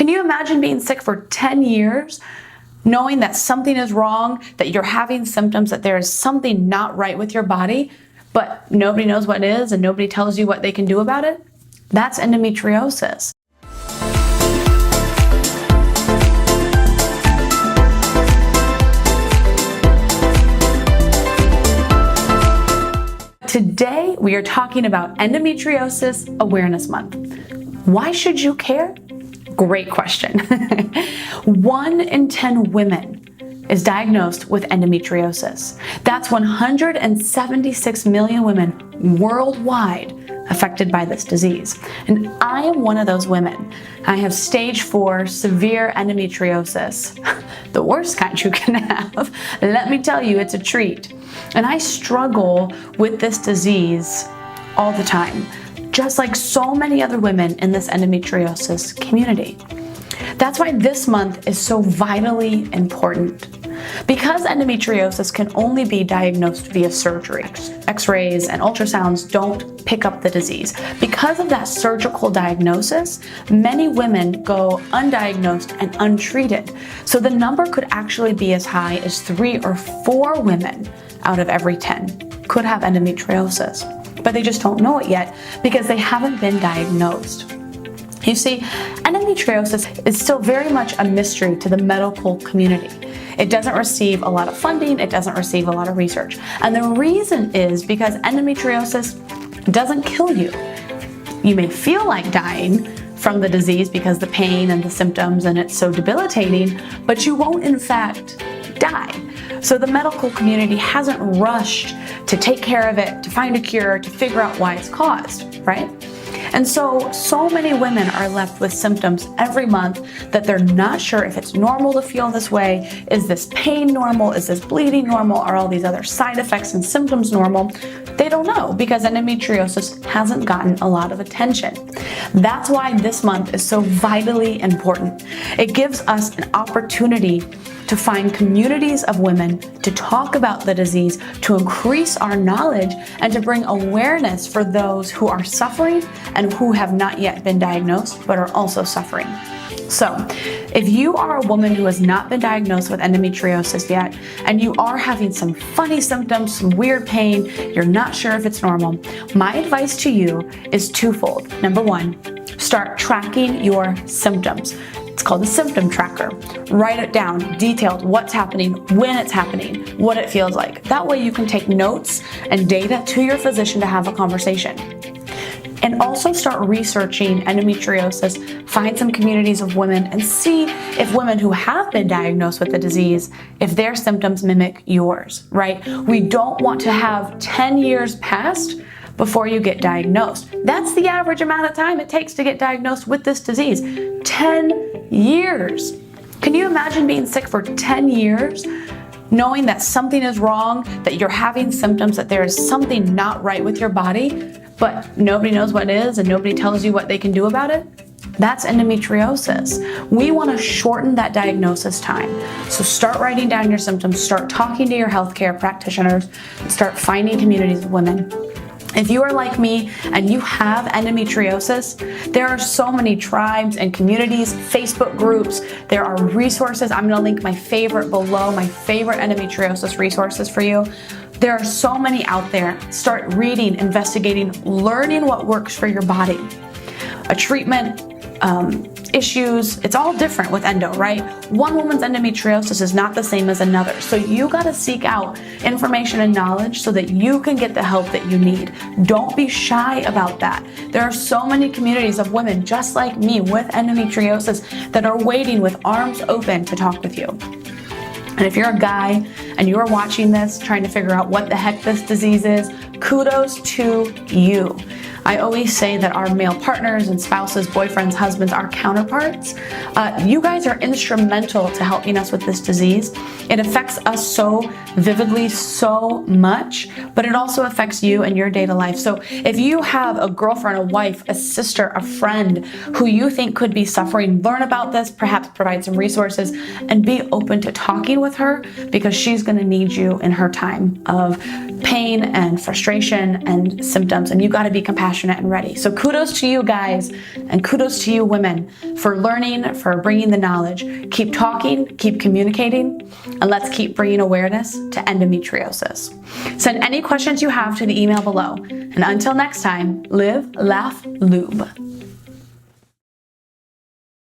Can you imagine being sick for 10 years, knowing that something is wrong, that you're having symptoms, that there is something not right with your body, but nobody knows what it is and nobody tells you what they can do about it? That's endometriosis. Today, we are talking about Endometriosis Awareness Month. Why should you care? Great question. 1 in 10 women is diagnosed with endometriosis. That's 176 million women worldwide affected by this disease. And I am one of those women. I have stage 4 severe endometriosis, the worst kind you can have. Let me tell you, it's a treat. And I struggle with this disease all the time, just like so many other women in this endometriosis community. That's why this month is so vitally important. Because endometriosis can only be diagnosed via surgery, x-rays and ultrasounds don't pick up the disease. Because of that surgical diagnosis, many women go undiagnosed and untreated. So the number could actually be as high as 3 or 4 women out of every 10 could have endometriosis. But they just don't know it yet because they haven't been diagnosed. You see, endometriosis is still very much a mystery to the medical community. It doesn't receive a lot of funding, it doesn't receive a lot of research. And the reason is because endometriosis doesn't kill you. You may feel like dying from the disease because the pain and the symptoms and it's so debilitating, but you won't in fact die. So the medical community hasn't rushed to take care of it, to find a cure, to figure out why it's caused, right? And so many women are left with symptoms every month that they're not sure if it's normal to feel this way. Is this pain normal? Is this bleeding normal? Are all these other side effects and symptoms normal? They don't know because endometriosis hasn't gotten a lot of attention. That's why this month is so vitally important. It gives us an opportunity to find communities of women to talk about the disease, to increase our knowledge, and to bring awareness for those who are suffering and who have not yet been diagnosed but are also suffering. So, if you are a woman who has not been diagnosed with endometriosis yet, and you are having some funny symptoms, some weird pain, you're not sure if it's normal, my advice to you is twofold. Number 1, start tracking your symptoms. It's called a symptom tracker. Write it down, detailed what's happening, when it's happening, what it feels like. That way you can take notes and data to your physician to have a conversation. And also start researching endometriosis, find some communities of women and see if women who have been diagnosed with the disease, if their symptoms mimic yours, right? We don't want to have 10 years past before you get diagnosed. That's the average amount of time it takes to get diagnosed with this disease. 10 years. Can you imagine being sick for 10 years, knowing that something is wrong, that you're having symptoms, that there is something not right with your body, but nobody knows what it is and nobody tells you what they can do about it? That's endometriosis. We want to shorten that diagnosis time. So start writing down your symptoms, start talking to your healthcare practitioners, start finding communities of women. If you are like me and you have endometriosis, there are so many tribes and communities, Facebook groups, there are resources. I'm going to link my favorite below, my favorite endometriosis resources for you. There are so many out there. Start reading, investigating, learning what works for your body. A treatment, issues, it's all different with endo, right? One woman's endometriosis is not the same as another. So you got to seek out information and knowledge so that you can get the help that you need. Don't be shy about that. There are so many communities of women just like me with endometriosis that are waiting with arms open to talk with you. And if you're a guy and you are watching this, trying to figure out what the heck this disease is, kudos to you. I always say that our male partners and spouses, boyfriends, husbands, our counterparts, you guys are instrumental to helping us with this disease. It affects us so vividly, so much, but it also affects you and your day-to-day life. So if you have a girlfriend, a wife, a sister, a friend who you think could be suffering, learn about this, perhaps provide some resources, and be open to talking with her because she's going to need you in her time of pain and frustration and symptoms, and you got to be compassionate passionate and ready. So kudos to you guys, and kudos to you women for learning, for bringing the knowledge. Keep talking, keep communicating, and let's keep bringing awareness to endometriosis. Send any questions you have to the email below. And until next time, live, laugh, lube.